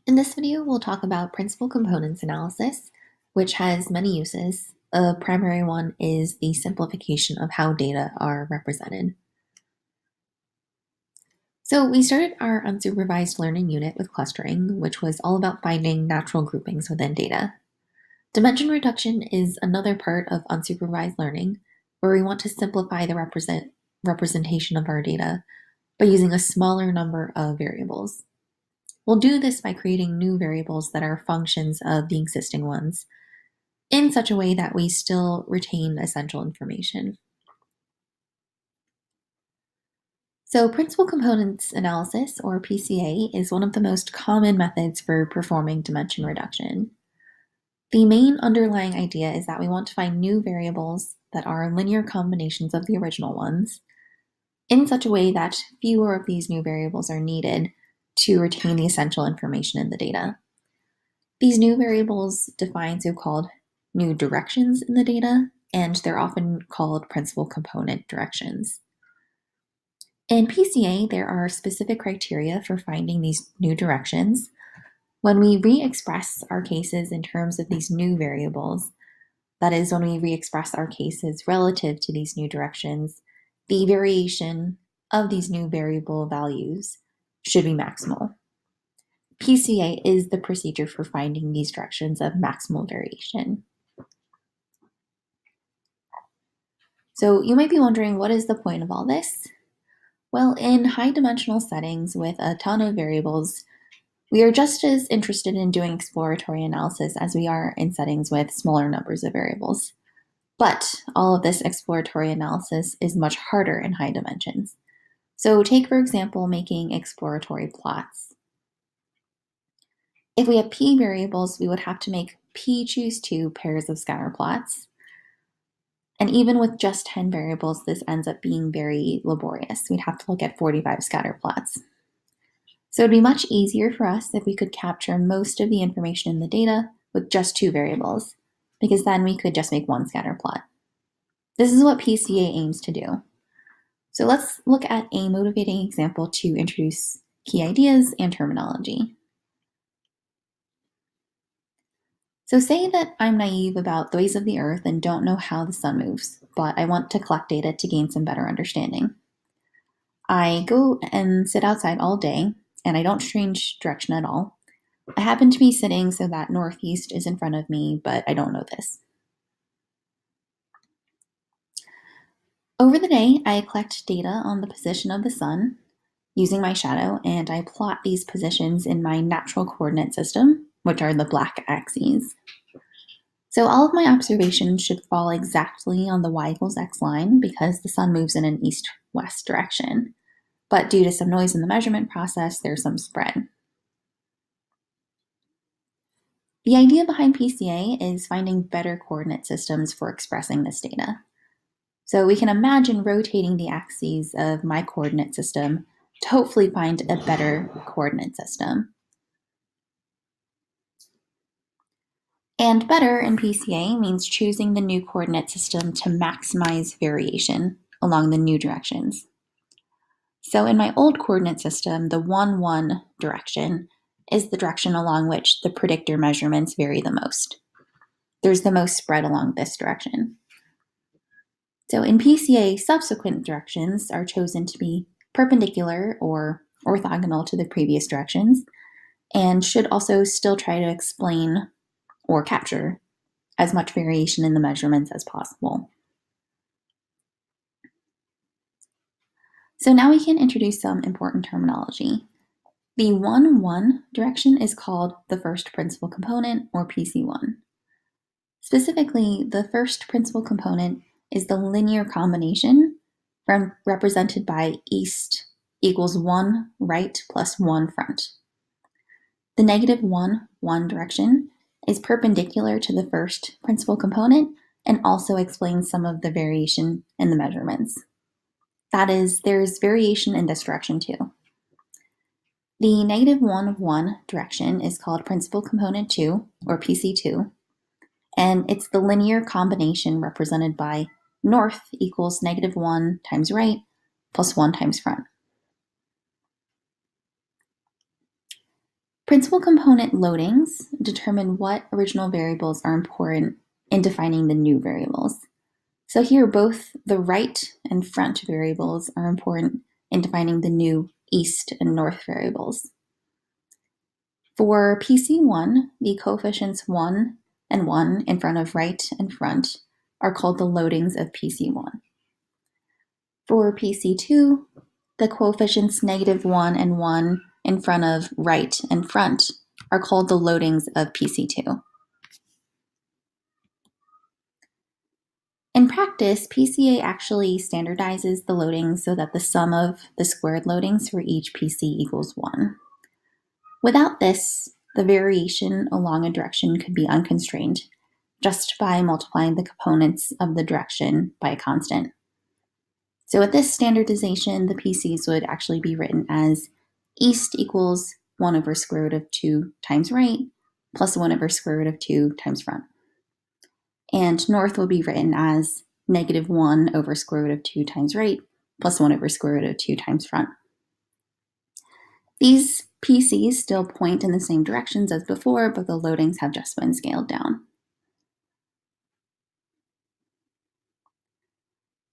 In this video, we'll talk about principal components analysis, which has many uses. A primary one is the simplification of how data are represented. So we started our unsupervised learning unit with clustering, which was all about finding natural groupings within data. Dimension reduction is another part of unsupervised learning, where we want to simplify the representation of our data by using a smaller number of variables. We'll do this by creating new variables that are functions of the existing ones in such a way that we still retain essential information. So principal components analysis, or PCA, is one of the most common methods for performing dimension reduction. The main underlying idea is that we want to find new variables that are linear combinations of the original ones in such a way that fewer of these new variables are needed to retain the essential information in the data. These new variables define so-called new directions in the data, and they're often called principal component directions. In PCA, there are specific criteria for finding these new directions. When we re-express our cases in terms of these new variables, that is, when we re-express our cases relative to these new directions, the variation of these new variable values should be maximal. PCA is the procedure for finding these directions of maximal variation. So you might be wondering, what is the point of all this? Well, in high dimensional settings with a ton of variables, we are just as interested in doing exploratory analysis as we are in settings with smaller numbers of variables. But all of this exploratory analysis is much harder in high dimensions. So take, for example, making exploratory plots. If we have p variables, we would have to make p choose 2 pairs of scatter plots. And even with just 10 variables, this ends up being very laborious. We'd have to look at 45 scatter plots. So it'd be much easier for us if we could capture most of the information in the data with just 2 variables, because then we could just make one scatter plot. This is what PCA aims to do. So let's look at a motivating example to introduce key ideas and terminology. So say that I'm naive about the ways of the Earth and don't know how the sun moves, but I want to collect data to gain some better understanding. I go and sit outside all day, and I don't change direction at all. I happen to be sitting so that northeast is in front of me, but I don't know this. Over the day, I collect data on the position of the sun using my shadow, and I plot these positions in my natural coordinate system, which are the black axes. So all of my observations should fall exactly on the y equals x line because the sun moves in an east-west direction. But due to some noise in the measurement process, there's some spread. The idea behind PCA is finding better coordinate systems for expressing this data. So we can imagine rotating the axes of my coordinate system to hopefully find a better coordinate system. And better in PCA means choosing the new coordinate system to maximize variation along the new directions. So in my old coordinate system, the 1, 1 direction is the direction along which the predictor measurements vary the most. There's the most spread along this direction. So in PCA, subsequent directions are chosen to be perpendicular or orthogonal to the previous directions and should also still try to explain or capture as much variation in the measurements as possible. So now we can introduce some important terminology. The 1, 1 direction is called the first principal component, or PC1. Specifically, the first principal component is the linear combination represented by east equals 1 right plus 1 front. The negative 1, 1 direction is perpendicular to the first principal component and also explains some of the variation in the measurements. That is, there's variation in this direction too. The negative 1, 1 direction is called principal component 2, or PC2, and it's the linear combination represented by north equals negative 1 times right plus 1 times front. Principal component loadings determine what original variables are important in defining the new variables. So here, both the right and front variables are important in defining the new east and north variables. For PC1, the coefficients 1 and 1 in front of right and front are called the loadings of PC1. For PC2, the coefficients -1 and 1 in front of right and front are called the loadings of PC2. In practice, PCA actually standardizes the loadings so that the sum of the squared loadings for each PC equals 1. Without this, the variation along a direction could be unconstrained just by multiplying the components of the direction by a constant. So with this standardization, the PCs would actually be written as east equals 1 over square root of 2 times right plus 1 over square root of 2 times front. And north will be written as -1 over square root of 2 times right plus 1 over square root of 2 times front. These PCs still point in the same directions as before, but the loadings have just been scaled down.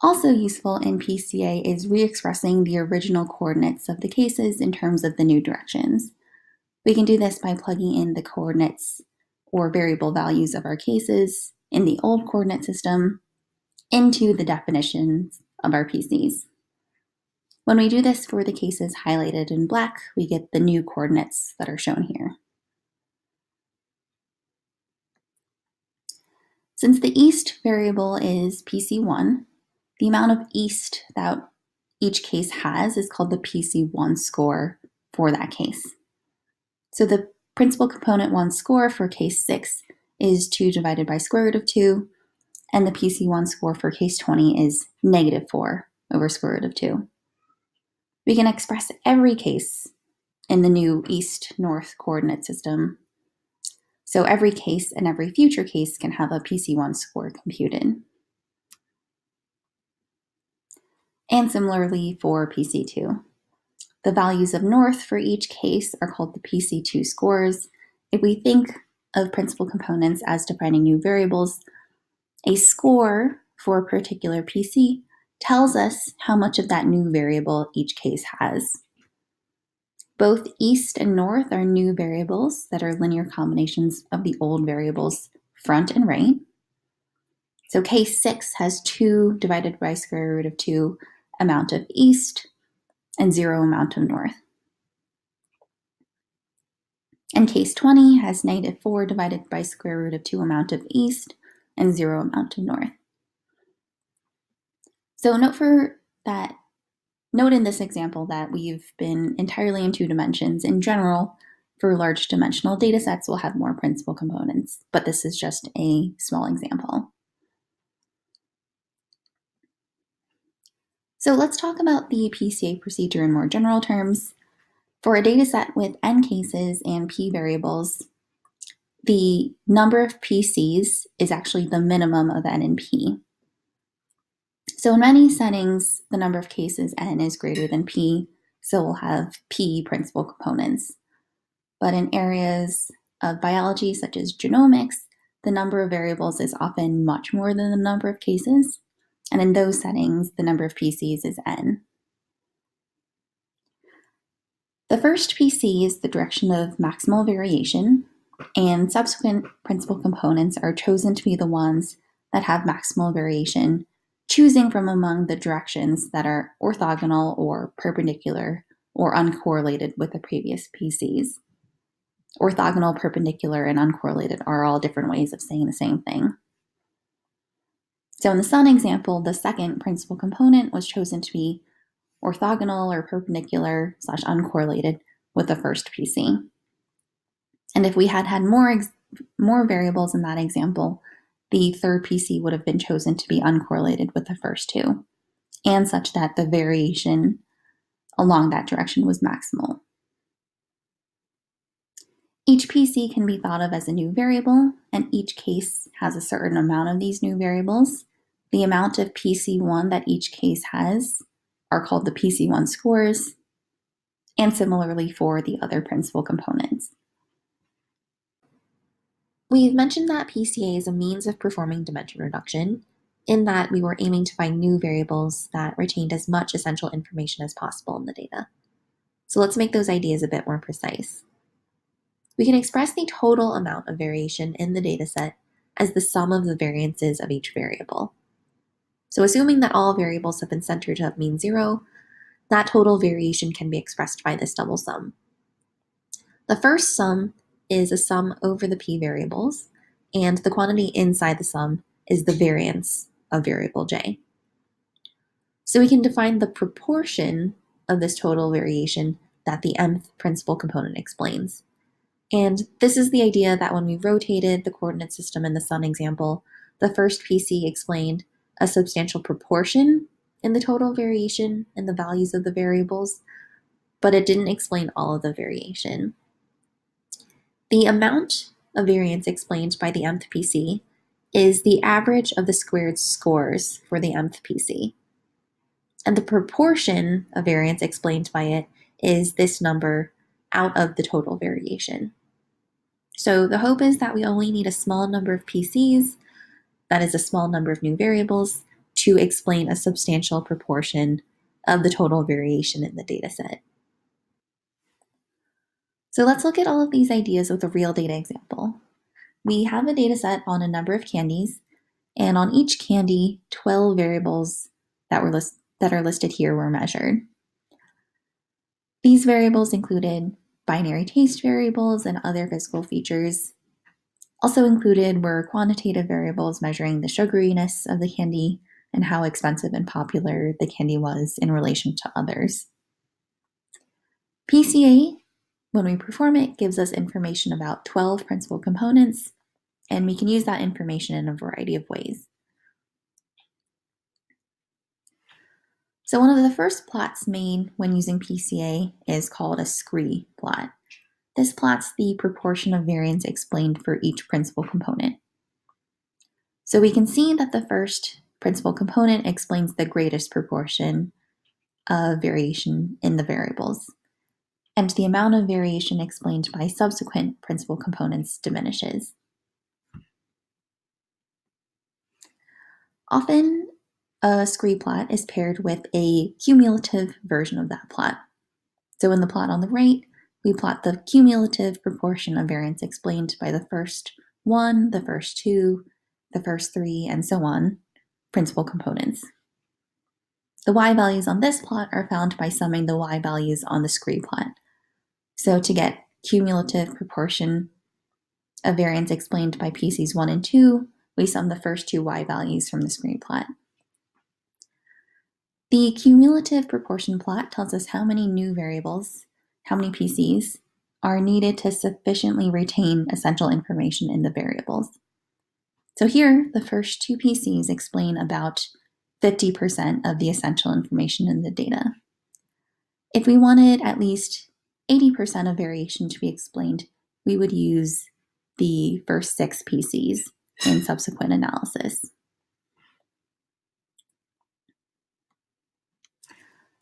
Also useful in PCA is re-expressing the original coordinates of the cases in terms of the new directions. We can do this by plugging in the coordinates or variable values of our cases in the old coordinate system into the definitions of our PCs. When we do this for the cases highlighted in black, we get the new coordinates that are shown here. Since the east variable is PC1, the amount of east that each case has is called the PC1 score for that case. So the principal component 1 score for case 6 is 2 divided by square root of 2, and the PC1 score for case 20 is -4 over square root of 2. We can express every case in the new east-north coordinate system. So every case and every future case can have a PC1 score computed. And similarly for PC2. The values of north for each case are called the PC2 scores. If we think of principal components as defining new variables, a score for a particular PC tells us how much of that new variable each case has. Both east and north are new variables that are linear combinations of the old variables front and right. So case 6 has 2 divided by square root of 2 amount of east and 0 amount of north. And case 20 has -4 divided by square root of 2 amount of east and 0 amount of north. So note in this example that we've been entirely in 2 dimensions. In general, for large dimensional data sets, we'll have more principal components, but this is just a small example. So let's talk about the PCA procedure in more general terms. For a data set with n cases and p variables, the number of PCs is actually the minimum of n and p. So in many settings, the number of cases n is greater than p, so we'll have p principal components. But in areas of biology, such as genomics, the number of variables is often much more than the number of cases, and in those settings, the number of PCs is n. The first PC is the direction of maximal variation, and subsequent principal components are chosen to be the ones that have maximal variation, choosing from among the directions that are orthogonal or perpendicular or uncorrelated with the previous PCs. Orthogonal, perpendicular, and uncorrelated are all different ways of saying the same thing. So in the sun example, the second principal component was chosen to be orthogonal or perpendicular / uncorrelated with the first PC. And if we had more variables in that example, the third PC would have been chosen to be uncorrelated with the first two, and such that the variation along that direction was maximal. Each PC can be thought of as a new variable, and each case has a certain amount of these new variables. The amount of PC1 that each case has are called the PC1 scores, and similarly for the other principal components. We've mentioned that PCA is a means of performing dimension reduction, in that we were aiming to find new variables that retained as much essential information as possible in the data. So let's make those ideas a bit more precise. We can express the total amount of variation in the dataset as the sum of the variances of each variable. So assuming that all variables have been centered to mean zero, that total variation can be expressed by this double sum. The first sum is a sum over the p variables, and the quantity inside the sum is the variance of variable j. So we can define the proportion of this total variation that the mth principal component explains. And this is the idea that when we rotated the coordinate system in the sun example, the first PC explained a substantial proportion in the total variation in the values of the variables, but it didn't explain all of the variation. The amount of variance explained by the mth PC is the average of the squared scores for the mth PC. And the proportion of variance explained by it is this number out of the total variation. So the hope is that we only need a small number of PCs, that is a small number of new variables, to explain a substantial proportion of the total variation in the dataset. So let's look at all of these ideas with a real data example. We have a dataset on a number of candies, and on each candy, 12 variables that are listed here were measured. These variables included binary taste variables and other physical features. Also included were quantitative variables measuring the sugariness of the candy and how expensive and popular the candy was in relation to others. PCA, when we perform it, gives us information about 12 principal components, and we can use that information in a variety of ways. So one of the first plots made when using PCA is called a scree plot. This plots the proportion of variance explained for each principal component. So we can see that the first principal component explains the greatest proportion of variation in the variables, and the amount of variation explained by subsequent principal components diminishes. Often, a scree plot is paired with a cumulative version of that plot. So in the plot on the right, we plot the cumulative proportion of variance explained by the first one, the first two, the first three, and so on, principal components. The y values on this plot are found by summing the y values on the scree plot. So to get cumulative proportion of variance explained by PCs 1 and 2, we sum the first two y values from the scree plot. The cumulative proportion plot tells us how many new variables, how many PCs, are needed to sufficiently retain essential information in the variables. So here, the first two PCs explain about 50% of the essential information in the data. If we wanted at least 80% of variation to be explained, we would use the first 6 PCs in subsequent analysis.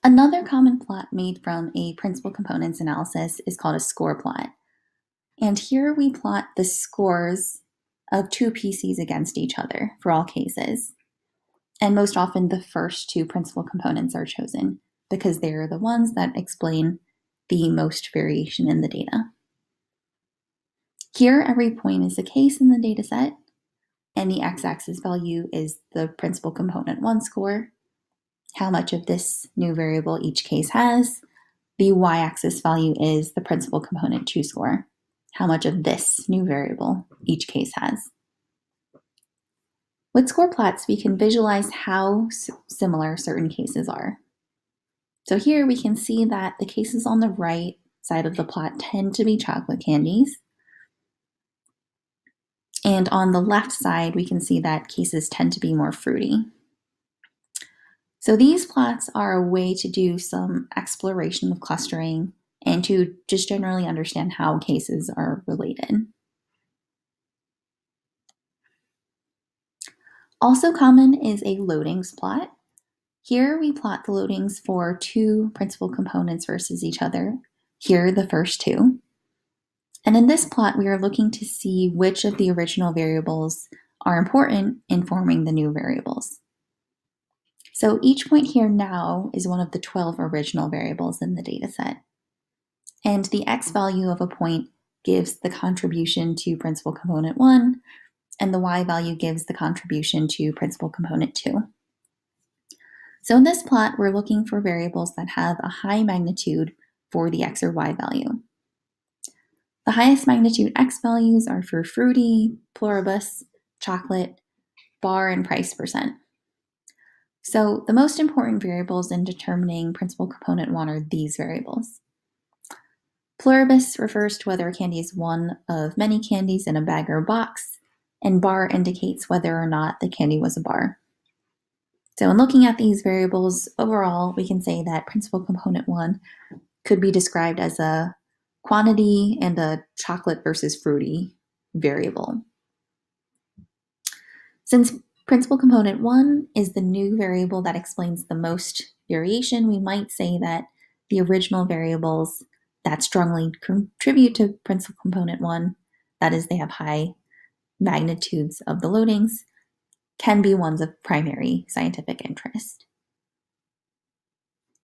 Another common plot made from a principal components analysis is called a score plot. And here we plot the scores of 2 PCs against each other for all cases. And most often the first 2 principal components are chosen because they're the ones that explain the most variation in the data. Here, every point is a case in the dataset, and the x-axis value is the principal component 1 score, how much of this new variable each case has. The y-axis value is the principal component 2 score, how much of this new variable each case has. With score plots, we can visualize how similar certain cases are. So here we can see that the cases on the right side of the plot tend to be chocolate candies. And on the left side, we can see that cases tend to be more fruity. So these plots are a way to do some exploration of clustering and to just generally understand how cases are related. Also common is a loadings plot. Here we plot the loadings for 2 principal components versus each other. Here, the first 2. And in this plot, we are looking to see which of the original variables are important in forming the new variables. So each point here now is one of the 12 original variables in the dataset. And the x value of a point gives the contribution to principal component 1, and the y value gives the contribution to principal component 2. So in this plot, we're looking for variables that have a high magnitude for the x or y value. The highest magnitude x values are for fruity, pluribus, chocolate, bar, and price percent. So the most important variables in determining principal component 1 are these variables. Pluribus refers to whether a candy is one of many candies in a bag or box, and bar indicates whether or not the candy was a bar. So in looking at these variables, overall, we can say that principal component 1 could be described as a quantity and a chocolate versus fruity variable. Since principal component 1 is the new variable that explains the most variation, we might say that the original variables that strongly contribute to principal component 1, that is, they have high magnitudes of the loadings, can be ones of primary scientific interest.